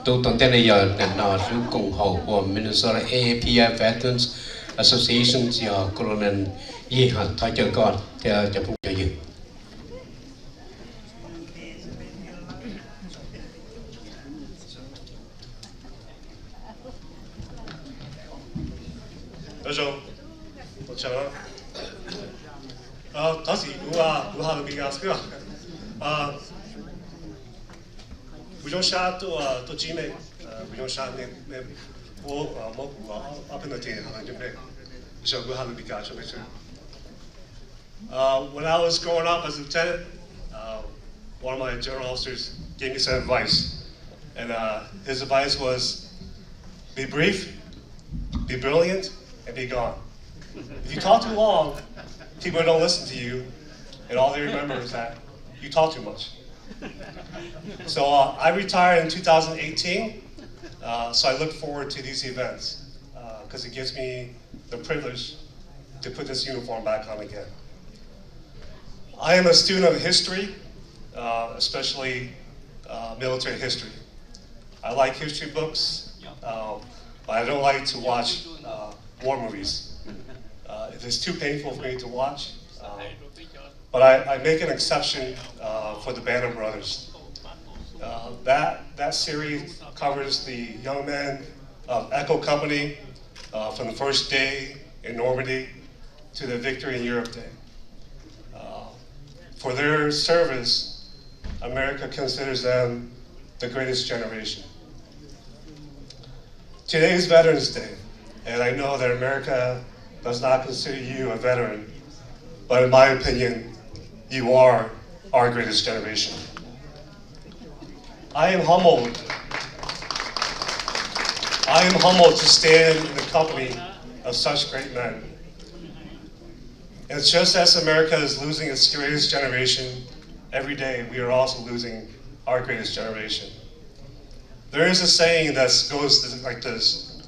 tôi tuần tới đây giờ nhận nó sự ủng hộ của Minnesota AAPI Veterans Association cho Colonel Yi hạt thay cho con theo cho phúc cho dự.我讲了，当时我下都比较少不用下都几年，不用下那我蘑菇阿边的店好像就没，所以我下都比较少没事。When I was growing up as a lieutenant, one of my general officers gave me some advice, and his advice was, be brief, be brilliant, and be gone. If you talk too long, people don't listen to you, and all they remember is that you talk too much. So I retired in 2018, so I look forward to these events because it gives me the privilege to put this uniform back on again. I am a student of history, especially military history. I like history books, but I don't like to watch war movies. It's too painful for me to watch. But I make an exception for the Band of Brothers. That series covers the young men of Echo Company from the first day in Normandy to the victory in Europe Day. For their service, America considers them the greatest generation. Today is Veterans Day, and I know that America does not consider you a veteran, but in my opinion, you are our greatest generation. I am humbled to stand in the company of such great men. And it's just as America is losing its greatest generation, every day we are also losing our greatest generation. There is a saying that goes like this: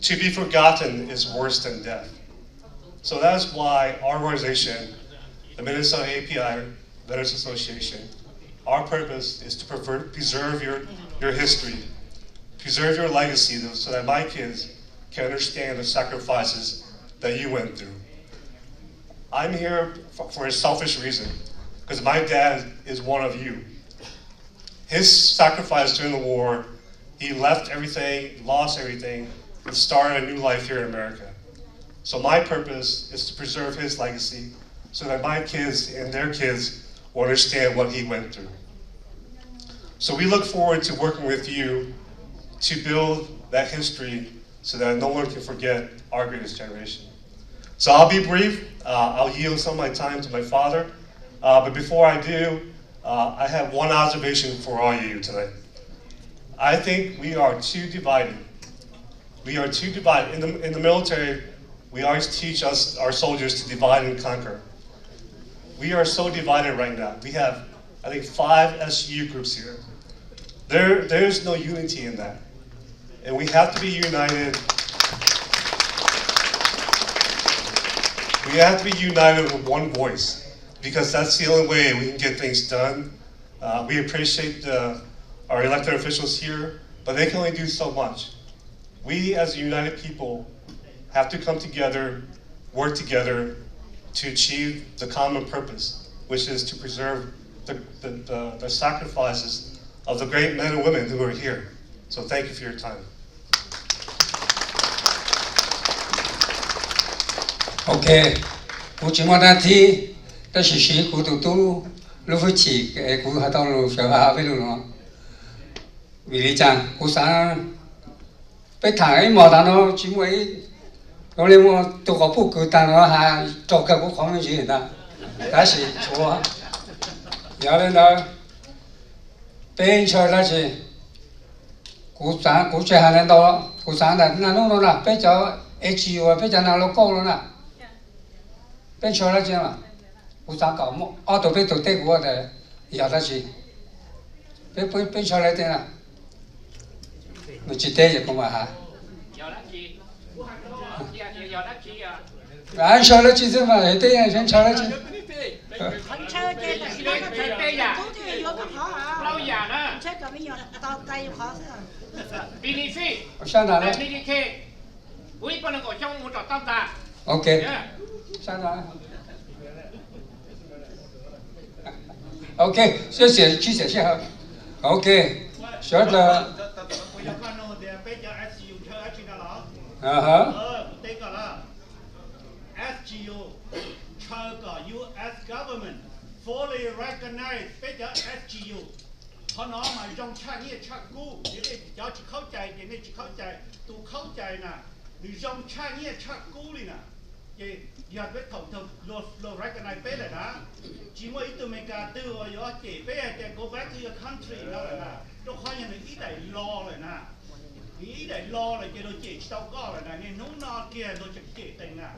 to be forgotten is worse than death. So that's why our organization, the Minnesota API Veterans Association, our purpose is to preserve your history, preserve your legacy so that my kids can understand the sacrifices that you went through. I'm here for a selfish reason, because my dad is one of you. His sacrifice during the war, he left everything, lost everything, and started a new life here in America. So my purpose is to preserve his legacy so that my kids and their kids will understand what he went through. So we look forward to working with you to build that history so that no one can forget our greatest generation. So I'll be brief. I'll yield some of my time to my father. But before I do, I have one observation for all of you tonight. I think we are too divided. We are too divided. In the military, we always teach our soldiers to divide and conquer. We are so divided right now. We have, I think, 5 SU groups here. There is no unity in that. And we have to be united. We have to be united with one voice, because that's the only way we can get things done. We appreciate our elected officials here, but they can only do so much. We as a united people have to come together, work together to achieve the common purpose, which is to preserve the sacrifices of the great men and women who are here. So thank you for your time. Okay, cú chỉ muốn nói thì ta chỉ sĩ cú tụt tu lúc với chỉ cái cú hạt tao lúc phải hạ với lúc nó vì lý chẳng cú sáng bây thằng ấy mò ta nó chỉ mới có liên quan tụi có phụ cứ ta nó hạ cho cái cú không gì hết ta chỉ chúa giờ lên đó bên chơi là gì cú chơi hàng lên đó cú sáng là nó là bây giờ HU bây giờ nó có rồi nè bên chơi là gì mà cú sáng搞么都被都带过的要的是bên chơi来的呢nó chỉ带gì không mà hả anh chơi là chỉ thế mà để đây anh chơi là chỉ anh chơi cái là cái gì đó cũng thì vô cái khó à lâu già đó chơi cái mấy giờ tao tay khó thế benefit 上哪了 Medicare 我不能够像我找到的？OK， 上哪了？OK， 谢谢，谢谢，谢谢。OK， 晓得。这个了 SGU 这个 US government fully recognize 这个 SGU เพราะน้องมาจงชาเนี่ยชากู้เดี๋ยวนี้เดี๋ยวจะเข้าใจเดี๋ยวนี้จะเข้าใจตูเข้าใจนะหรือจงชาเนี่ยชากู้เลยนะอยากไปถมเรา recognize ไปเลยนะจีว่าอีตัวอเมริกาตัวอยู่ว่าเจ๊ไปจะ go back to your country แล้วเลยนะต้องคอยอย่างนี้อีแต่รอเลยนะอีแต่รอเลยจะโดนเจ๊เต้าก็เลยนะเนี่ยนู้นนอเกียร์โดนจะเจ๊เต็งนะ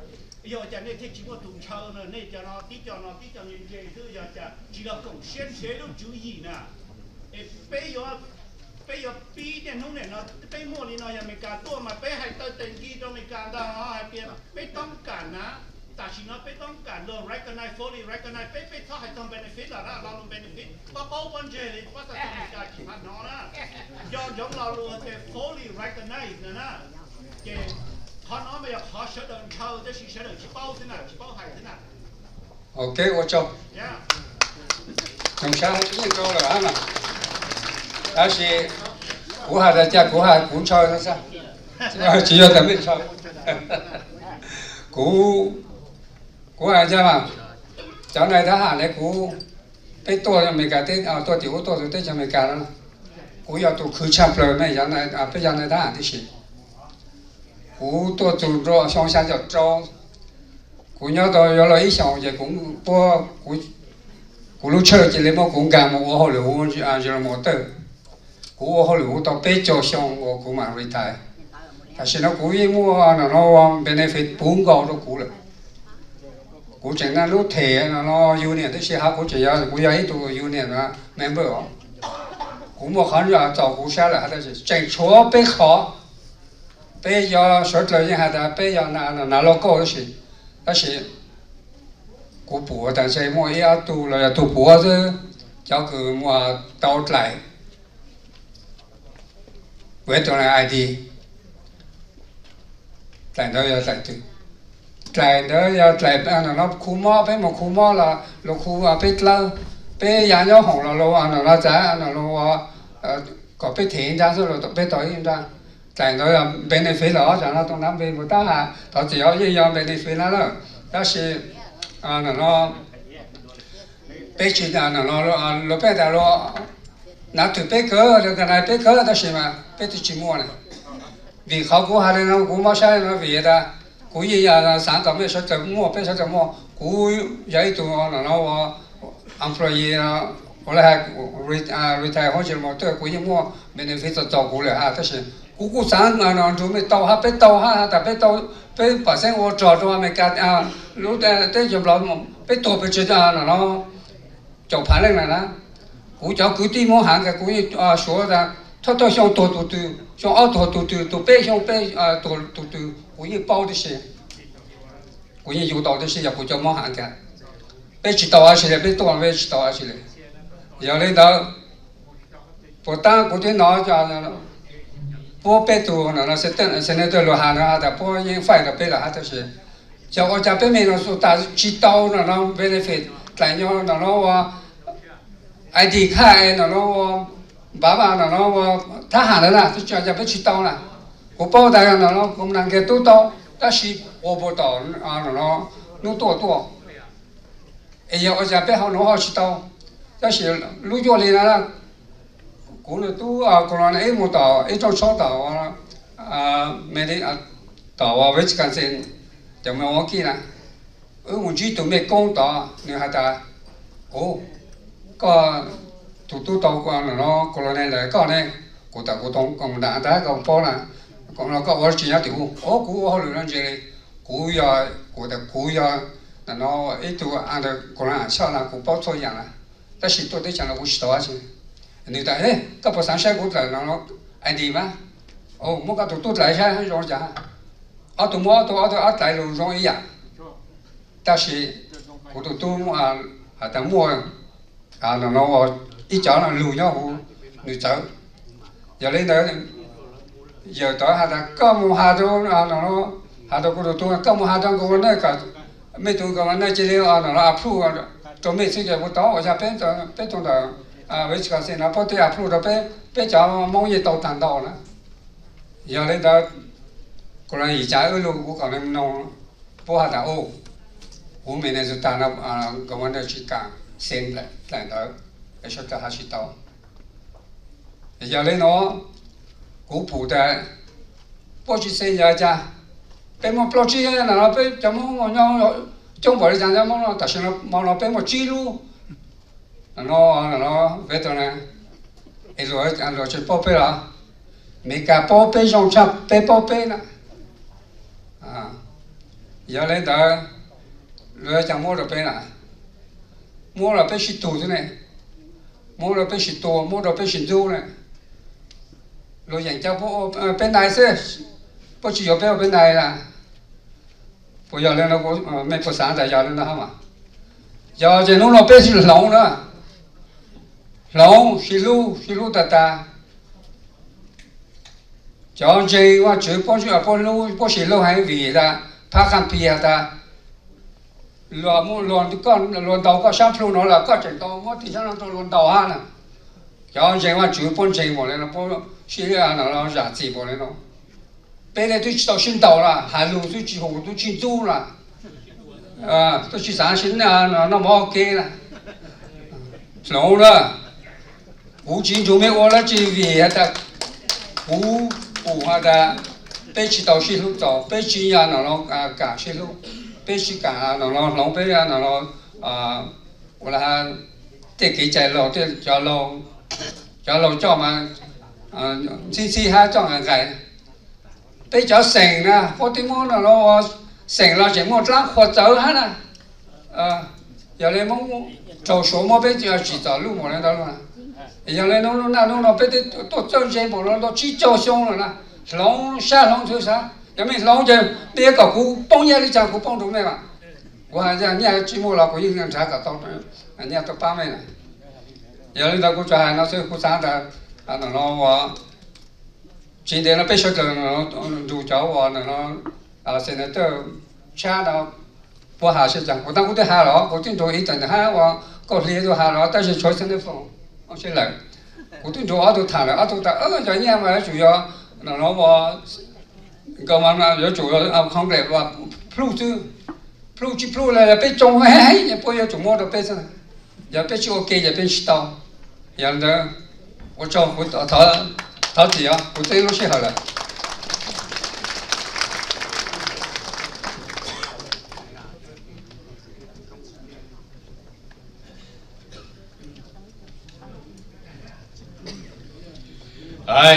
要讲那天经过堵车呢，那叫那地叫人家都要讲，只要贡献谁都注意呢。被要逼的弄的呢，被莫里呢也没干多嘛，被还到登记都没干到啊，还别被ต้องการนะ但是呢被ต้องการเรา recognize fully recognize 被他还ต้อง benefit 啦เราลง benefit ก็เขาวันเจริญว่าจะต้องมีการขีดพันนอนะย้อนเรารู้ว่า fully recognize นะเจ他那么要考学的考的是学的去包的呢，去包孩子呢。OK， 我走。从上一周了啊嘛，但是古下的家古下古抄的噻，只有咱们抄。古下家嘛，將來他行咧古，俾多就未搞得啊，多條多就得就未搞啦。古要到佢差不多咩？將來啊，俾將來他行的事。古多做咗上下就做，古要到有了一上就古不古路車就你冇古幹冇我後來我啊就冇得，古我後來我到北角上我古嘛 retire， 但是呢古因我啊那我 benefit 半個都古了，古淨係路鐵那我 union 都是下古淨有古有一度 union 啊 member 哦，古冇可能照顧下來，係就是正錯北好。bây giờ số lượng như thế bây giờ là lo có đó là của bố但是我要读了读博士叫个我倒来为到来 ID 来到要来对来到要来那库毛被么库毛了了库啊被了被养要红了了那在那了ก็ไปเถียงจ้าสุดเราไปต่อยจ้าแต่เรา benefit แล้วจากเราตรงนั้นเป็นหมดได้เรา只要要 benefit แล้ว但是那เราไปจีนเราไปแต่เรานัดถึงไปเกิดเรากันไปเกิดแต่ใช่ไหมไปที่จีมัวเนี่ยวิเขากูหาเรื่องกูไม่ใช่นะวิแต่กูยังสั่งกับไม่ใช่จะมัวไปใช่จะมัวกูย้ายตัวเราemployee 后来retire 好久嘛，对，กูยังมัว benefit จะ照顾了哈，但是กูสั่ง就ไม่ต่อไปต่อแต่ไปต่อไป把生活找着ไม่干รู้แต่จำเราไปต่อไปจะเราจบผ่านเรื่องนั้นนะกูจะกูที่มัวหางกับกู说的他到想多多多想多ไป想ไป多กูยัง包的是กูยัง有道的是也กูจะมัวหางกันไป知道啊是嘞ไปต่อไป知道啊是嘞有领导不但古典脑讲的不被读那是等现在都落下了的不因坏的被了还都是叫我家北面那说但是知道那 benefit 但要那我 ID 卡那我爸爸那我他喊的啦就叫家被知道了我报的那我们给都到但是我不到那弄多哎呀我家北好弄好知道但是路脚里呢กูเลยตู้กูนั่นหมดต่อต้องชอบต่อไม่ได้ต่อว่าวิธีการเซ็นจะไม่ว่ากี่นะผมจีตัวไม่กงต่อเนี่ยฮะแต่โอ้ก็ตู้ต่อกูนั่นกูนั่นเลยก็เนี่ยกูแต่กูต้องกูด่าแต่กูพอนะกูนั่นก็ว่าจริงๆโอ้กูเขาเลยนั่นเจริญกูอยากกูแต่กูอยากนั่นตัวอันเดียวกูนั่นชอบนะกูพอตัวอย่างนะแต่สิ่งตัวที่ฉันรู้สึกว่าจริง你讲哎，这不上山过来，然后安迪吗？哦，我讲都来下容易啊，都来路容易呀。但是我都等我那我一讲了路要我你走，有领导 giờ đó hạt có một hạt đó nó hạt đó cũng tôi có một hạt đó cũng nó cả mấy tôi còn nó chỉ là nó approve cho mấy sự cái đó ở nhà bên trong đó với cái gì nó bắt đầu approve đó bên cho mong gì tàu tàn đó nữa giờ lên đó còn là gì trái ở luôn cũng còn em nông bố hạt ô bố mình này chúng ta nó còn nó chỉ cả xem lại đó để cho ta hạt chỉ tàu giờ lên nó cũng phụ đại bố chỉ xem giờ cha bên một pro chi này nó bên trong một nhau trong bộ đi rằng trong nó tại sao nó bên một chi luôn nó vềตัวnày rồi chỉ bố bên là mấy cái bố bên trong chắp bên bố bên nè giờ lên đó rồi chẳng mua được bên nào mua là bên xịt tủ thế này mua là bên xịt tủ mua là bên xịt du này rồi dành cho bố bên này chứ bố chỉ có bên này là bây giờ lên nó có mấy có sáng tại giờ lên nó không à giờ chỉ nó bên xịt lỏng nữa lỏng xịt lu ta cho chịว่าจุป้อนจุป้อนลูป้อนสิลูให้วีตาพาคัมปีตาลวมูลวนก็ลวนดาวก็ช่างพลูเนาะละก็จังตอมที่ช่างตอลวนดาวฮะน่ะcho chịว่าจุป้อนจริงหมดเลยนะป้อนสิอ่ะเนาะเราจะจีหมดเลยเนาะเป็นเลยตัว到新岛了海路ตัวจีหงตัวจีจู了ตัวจี3新啊那么 OK 了了无金就没我了这วี的我的被指导系统走，被指引那讲系统，被指讲那被那我来得给在路得叫路叫嘛次下撞人改，被叫成啦，我點講那我成啦，就我爭活走下啦，有你冇做數冇被叫指導路冇人到啦。有嘞，弄别的都挣钱不了，都去交凶了呢。龙下龙头啥？要没龙就别个股帮夜里讲股帮着没嘛？我还讲你还寂寞了，我一个人才搞到的，你还都帮没呢？有嘞，那股就还那时候股上的那我今天那被说的主角我现在都掐到不好是讲，我当我的好了，我听着一阵的好我搞理都好了，但是全身的风。我先来，我对着阿都谈了，阿都谈，就你嘛主要，那我个嘛那有主要康来话，plus了被中嘿，也不要做么都被上，也被去 OK 也被去到，然后我找我他子啊，我这路去好了。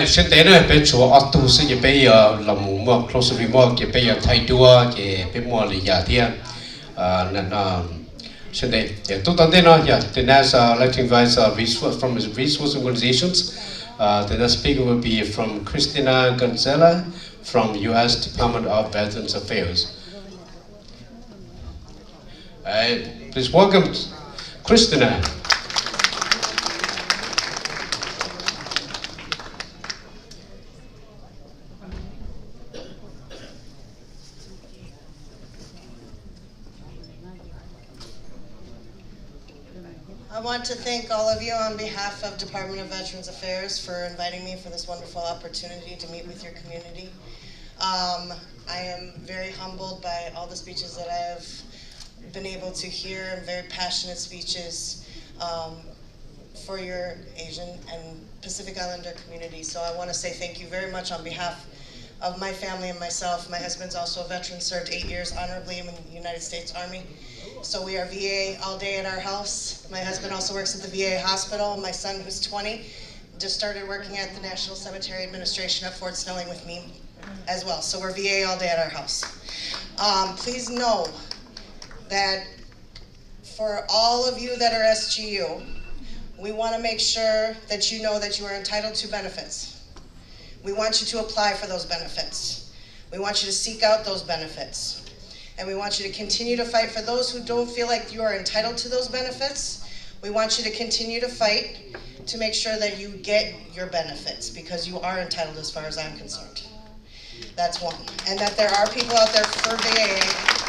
现在呢，别说阿都是也别老母么 close remote 也别太多，也别么里亚天，那现在也都当的呢，也 the next like to invite from his resource organizations. The next speaker will be from Christina Gonzalez from U.S. Department of Veterans Affairs. Please welcome Christina. I want to thank all of you on behalf of Department of Veterans Affairs for inviting me for this wonderful opportunity to meet with your community. I am very humbled by all the speeches that I have been able to hear, and very passionate speeches for your Asian and Pacific Islander community. So I want to say thank you very much on behalf of my family and myself. My husband's also a veteran, served 8 years honorably in the United States Army. So we are VA all day at our house. My husband also works at the VA hospital. My son, who's 20, just started working at the National Cemetery Administration at Fort Snelling with me as well. So we're VA all day at our house. Please know that for all of you that are SGU, we want to make sure that you know that you are entitled to benefits. We want you to apply for those benefits. We want you to seek out those benefits. And we want you to continue to fight for those who don't feel like you are entitled to those benefits. We want you to continue to fight to make sure that you get your benefits, because you are entitled as far as I'm concerned. That's one. And that there are people out there for VA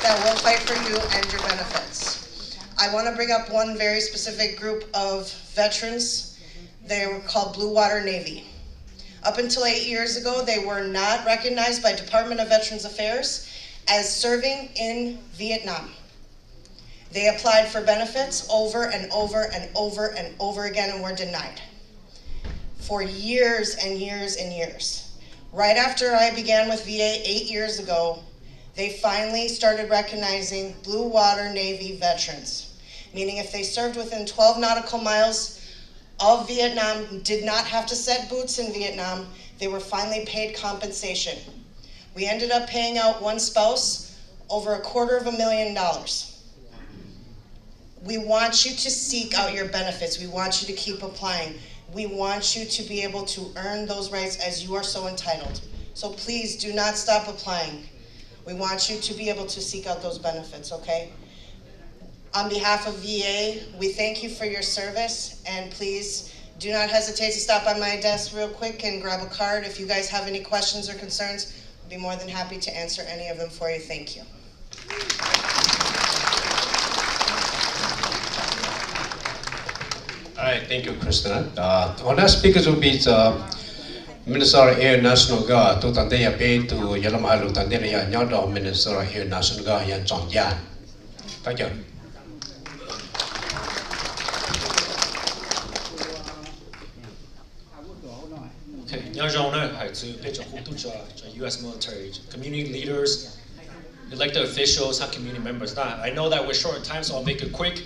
that will fight for you and your benefits. I want to bring up one very specific group of veterans. They were called Blue Water Navy. Up until 8 years ago, they were not recognized by Department of Veterans Affairs as serving in Vietnam. They applied for benefits over and over and over and over again and were denied for years and years and years. Right after I began with VA 8 years ago, they finally started recognizing Blue Water Navy veterans, meaning if they served within 12 nautical miles of Vietnam, did not have to set boots in Vietnam, they were finally paid compensation. We ended up paying out one spouse over $250,000. We want you to seek out your benefits. We want you to keep applying. We want you to be able to earn those rights as you are so entitled. So please do not stop applying. We want you to be able to seek out those benefits, okay? On behalf of VA, we thank you for your service, and please do not hesitate to stop by my desk real quick and grab a card. If you guys have any questions or concerns, I'll be more than happy to answer any of them for you. Thank you. All right, thank you, Christina. Our next speakers will be Minnesota Air National Guard. To Tandeya Bay to Yalamhalu Tandeya Nyado Minnesota Air National Guard Yan Chong Yan. Thank you. Okay, Neng Xiong to pitch a U.S. military, community leaders, elected officials, and community members. Now, I know that we're short in time, so I'll make it quick.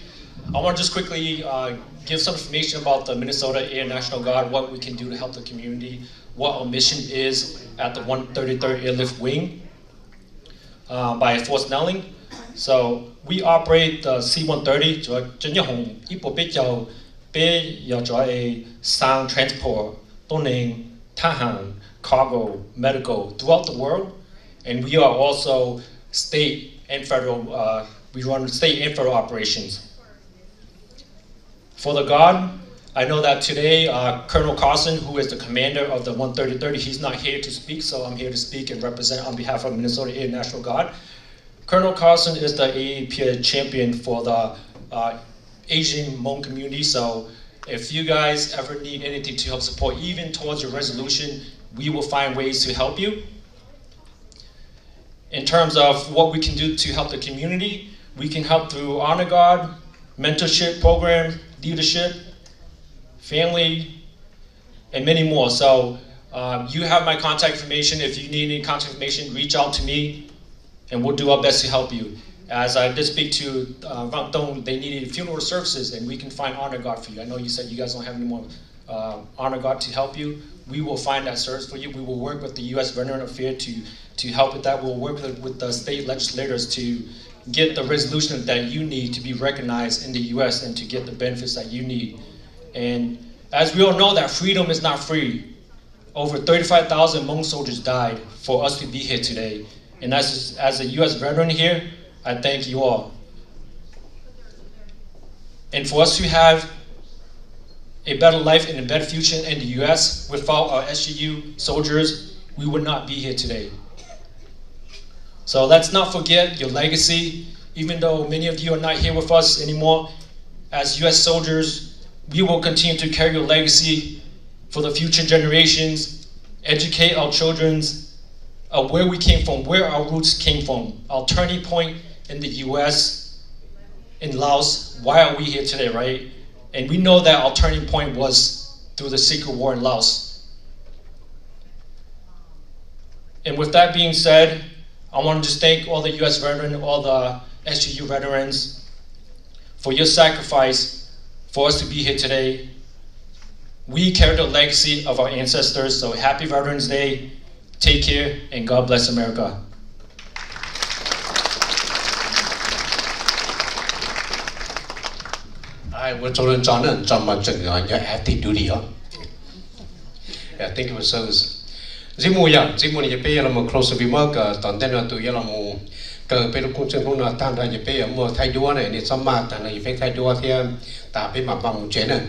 I want to just quickly give some information about the Minnesota Air National Guard, what we can do to help the community, what our mission is at the 133rd Airlift Wing by Fort Snelling. So we operate the C-130, sound transport, cargo, medical throughout the world, and we are also state and federal. We run state and federal operations. For the Guard, I know that today Colonel Carson, who is the commander of the 133rd, he's not here to speak, so I'm here to speak and represent on behalf of Minnesota Air National Guard. Colonel Carson is the AAPA champion for the Asian Hmong community, so if you guys ever need anything to help support, even towards your resolution, we will find ways to help you. In terms of what we can do to help the community, we can help through Honor Guard, mentorship program, leadership, family, and many more. So you have my contact information. If you need any contact information, reach out to me, and we'll do our best to help you. As I did speak to Vang Tong, they needed funeral services, and we can find Honor Guard for you. I know you said you guys don't have any more Honor Guard to help you. We will find that service for you. We will work with the U.S. Veteran Affairs to help with that. We'll work with the state legislators to get the resolution that you need to be recognized in the U.S. and to get the benefits that you need. And as we all know, that freedom is not free. Over 35,000 Hmong soldiers died for us to be here today. And as a U.S. veteran here, I thank you all. And for us to have a better life and a better future in the U.S. without our SGU soldiers, we would not be here today. So let's not forget your legacy. Even though many of you are not here with us anymore, as U.S. soldiers, we will continue to carry your legacy for the future generations, educate our children where we came from, where our roots came from, our turning point in the U.S., in Laos. Why are we here today, right? And we know that our turning point was through the Secret War in Laos. And with that being said, I want to just thank all the U.S. veterans, all the SGU veterans for your sacrifice for us to be here today. We carry the legacy of our ancestors, so happy Veterans Day. Take care, and God bless America. We're talking John and John Martin, your active duty. Yeah, thank you for service. Zimu ya pay yalamu close to remark, Tandena to Yalamu, Perukunchuna, Tanda, you pay a more Taiduana, and it's a mat, and if I do it here, Tapi Mabam Jenna,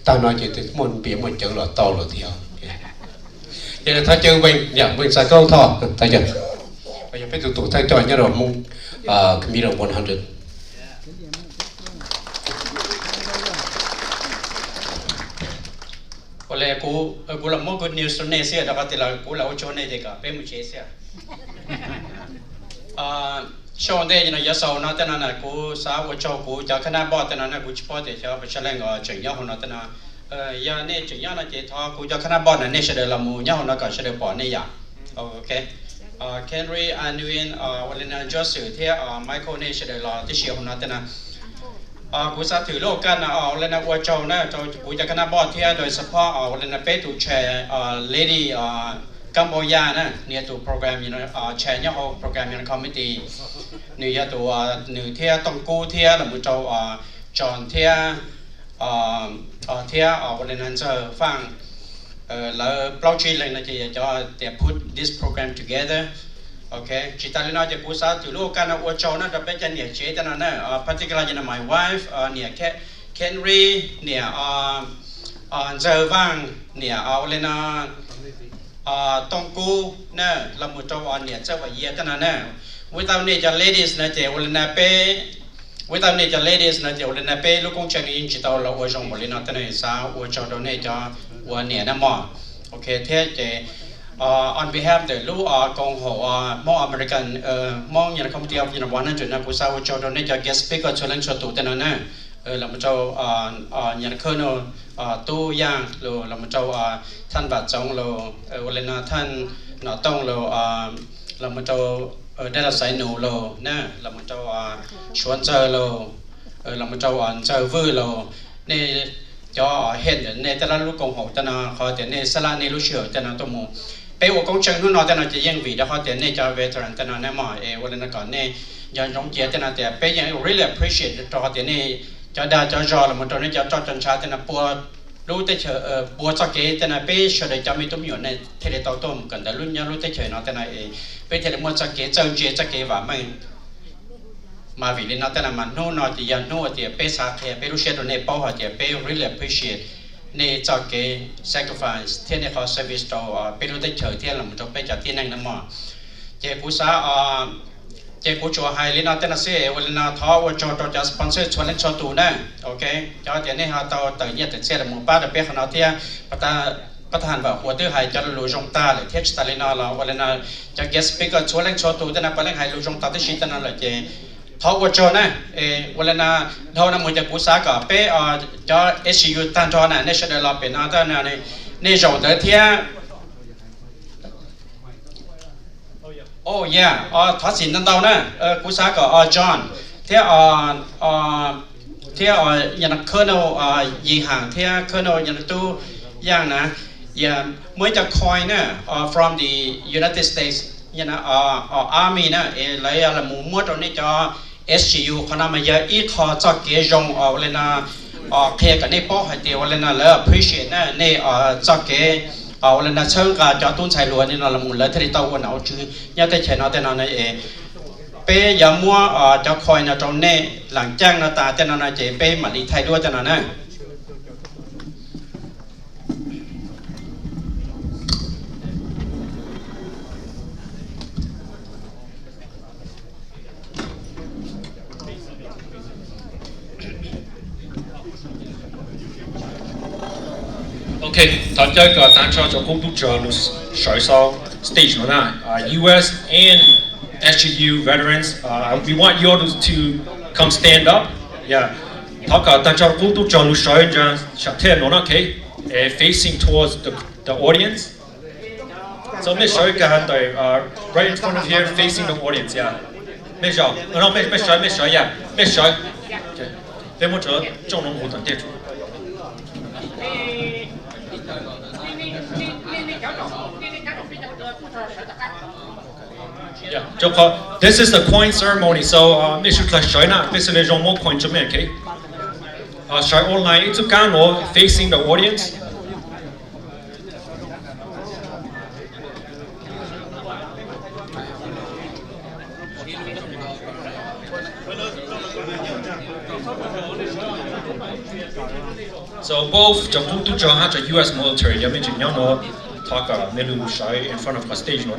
ta nói chỉ từ môn biển một chữ là to là thiếu vậy là thay chơi mình sẽ câu thọ thay chơi bây giờ phải tụ thay cho nhớ rồi mong computer 100 có lẽ cú làm một good news này xưa đó có thể là cú là ô tô này thì cả bên một chế xưa sau đây là giờ sau nó tên là cú sáu ô tô cú cho khán giả bỏ tên là cú chỉ bỏ để cho bây giờ là người chuyển nhau nó tên là giờ này chuyển nhau là chỉ thọ cú cho khán giả bỏ là này sẽ được làm mù nhau nó còn sẽ được bỏ này ya ok Henry Nguyen Walina Joshua thì Michael này sẽ được là tí xíu nó tên là cú sa thử lôกันlên là qua châu nè châu cúจะกันบอดที่โดยเฉพาะlên làไปถูแชร์ lady กัมพูชานะเนี่ยตัวโปรแกรมอยู่นะแชร์เนี่ยโปรแกรมอยู่ในคอมมิตี้เนี่ยตัวหนึ่งที่ต้องกู้ที่แล้วมันจะจอนที่ที่lênนั้นจะฟังแล้ว blockchain เลยนะจะ they put this program together okay, kita lina je pusat dulu kan aku cakap nak dapat jenis cerita na, particularly na my wife, ni Henry, ni Zervang, ni lina Tongku na, lamu tahu ni cakap ia tu na. Without ni je ladies na je, lina pe, without ni je ladies na je, lina pe, lu kong cakap ni cerita la aku cakap lina tu na sa, aku cakap tu ni je, aku ni na mo, okay, thế je. On behalf of the Lu Kong Ho Hmong American Hmong Yan Committee of Yan 100 na kusa wo chodo ne ja guest speaker cholang chotu tena na lam chau Yan Colonel Tu Yang lo lam chau than ba chong lo walena than na tong lo lam chau da sai nu lo na lam chau chuan cha lo lam chau an cha vu lo ne cho hiện ne ta la Lu Kong Ho tena kho te ne sala ne lu shio tena to mu bây giờ công trình nó tên là chỉ riêng vì đó họ tiền này cho veteran tên là nè mà vậy là còn này giờ giống chế tên là tiền bây giờ really appreciate cho họ tiền này cho đa cho rõ là một trong những cho chân trái tên là bùa lúc tới chờ bùa cho cái tên là bây giờ để cho mình tụi mình này thì để tao tôm cần tới luôn nhau lúc tới chờ nó tên là bây giờ muốn cho cái chân chế cho cái và mình mà vì nó tên là mà nó thì giờ nó thì bây giờ thì bây lúc đó này bao họ thì bây really appreciate này cho cái sacrifice thiên này họ service cho bên lúc tới chờ thiên là một trong bên trả tiền này nằm mà chế cú sa chế cú cho hai lý nào tên là sẽวันnào thọ cho sponsor cho lên cho tụ nè ok cho tiền này họ tao tự nhiên tự sẽ là một ba đặc biệt họ thiênประธานว่าหัวตื้อหายจะรู้จงตาเลยเทศตาลินาเราวันนั้นจะ guest speaker ชวนเล่นชวนตูแต่นั้นไปเล่นหายรู้จงตาที่ชิดแต่นั้นเลยเจทอวัวโจนะวันนั้นเท่านั้นมันจะกู้สากับเป้จะ SCU ตั้งจอนะเนี่ยเสด็จเราเป็นอะไรนะเนี่ยจงเดียเทียโอ้ยทัศสินนั่นเท่านะกู้สากับจอห์นเทียยันเคอร์โนยิงห่างเทียเคอร์โนยันตู้ย่างนะyeah เมื่อจะคอยนะfrom the United States ยันarmy นะเลยอะไรมุ่งมั่วตรงนี้จะ SCU ขณะมันจะอีกข้อจะเกี่ยงเลยนะเคลียร์กันในป้อให้เดียวเลยนะแล้ว appreciate นะนี่จะเกี่ยเลยนะเชิงกับจะตุ้นชายล้วนนี่เราละมุนเลยที่เราวันเอาชื่อเนี่ยแต่เช่นนั้นแต่นั้นเองเป้ยามัวจะคอยนะตรงนี้หลังแจ้งนะตาแต่นั้นเจเป้มาลีไทยด้วยแต่นั้นนะ Okay, 大家個單車就公布咗水手 station 啦，US and SGU veterans. We want you all to come stand up. Yeah, 大家單車公布咗水就上天咯，OK? Facing towards the audience. So 咩水嘅係對right in front of here, facing the audience. Yeah. 咩水？no 咩水呀？咩水？你冇做中龍舞團啲。Yeah, this is the coin ceremony. So, this is like China. This is the Romo coin Japan. Okay. Share online. It's a camera facing the audience. So both the Vutu Jaha, the U.S. military, you mentioned Yano, talk Milu Shai in front of the stage, no?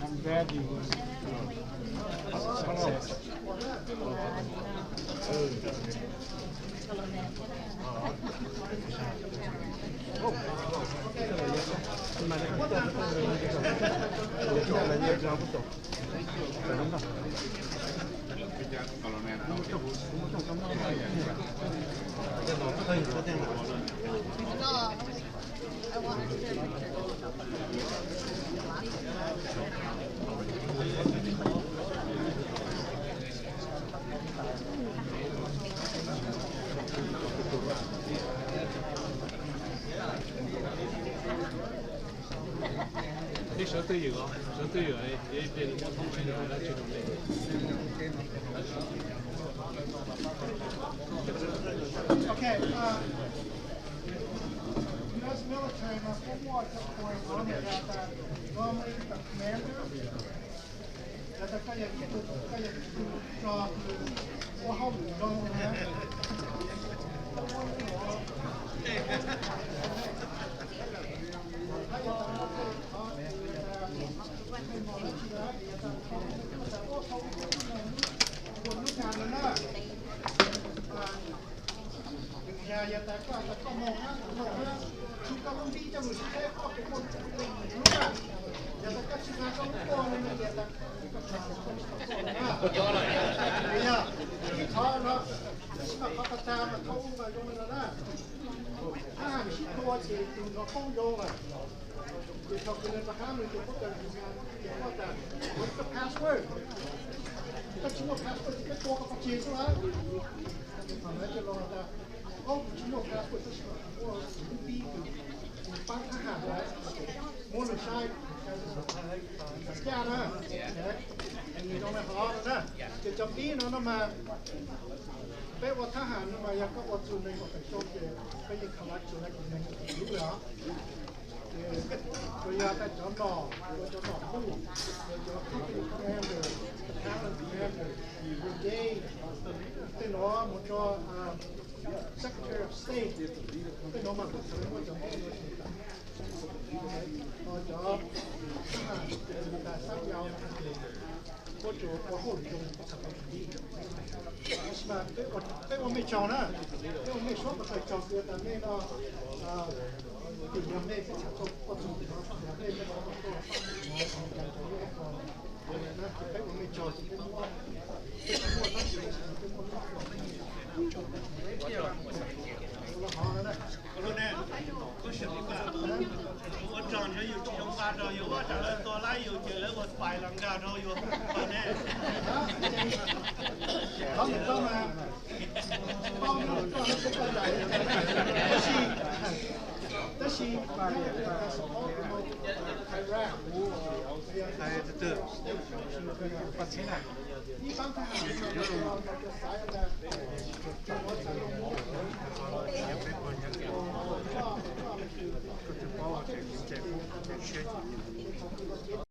I'm glad you were. Đi sửa tư dừa, sửa tư dừa để mua thông tin rồi đó chuyện này. Okay. U.S. military must watch out for normally the commander. That the guy job or how we don't have. What's the password? But you know password, you can talk about Jesus, right? Oh, you know password is be bang hàng right? Muốn được sai ra đó. Anh don't have hard đó. Cái chấm đi nó mà bé vào thang hàng nó màยังก็อดจุนในของเป็นโชคเลยไปยังคำว่าจุนในของในรู้เหรอตัวอยางแต่จอมดอกตัวจอมดอกคู่ตัวจอมคู่แม่เลยข้าวแม่เลยอยู่เย่เป็นน้องมันก็ Secretary of State เป็นน้องมาเป็นสมัยจอมดอกตัวจอมข้าเป็นการสร้างยาวก็จะพอหุ่นตรงสักที mà cái ông mày chọn á, cái ông mày shop mà phải chọn được là nên nó thì làm nên cái sản xuất có dùng thì nó làm nên cái đó cái ông mày chọn thì cái mua nó có sự gì cả, tôi chọn cho yêu trong ba rồi, yêu quá trả lời tôi lấy yêu chơi lấy một bài làm gà rồi yêu, bạn nè, không được đâu mà, không được đâu nó sẽ có giải, đó là bài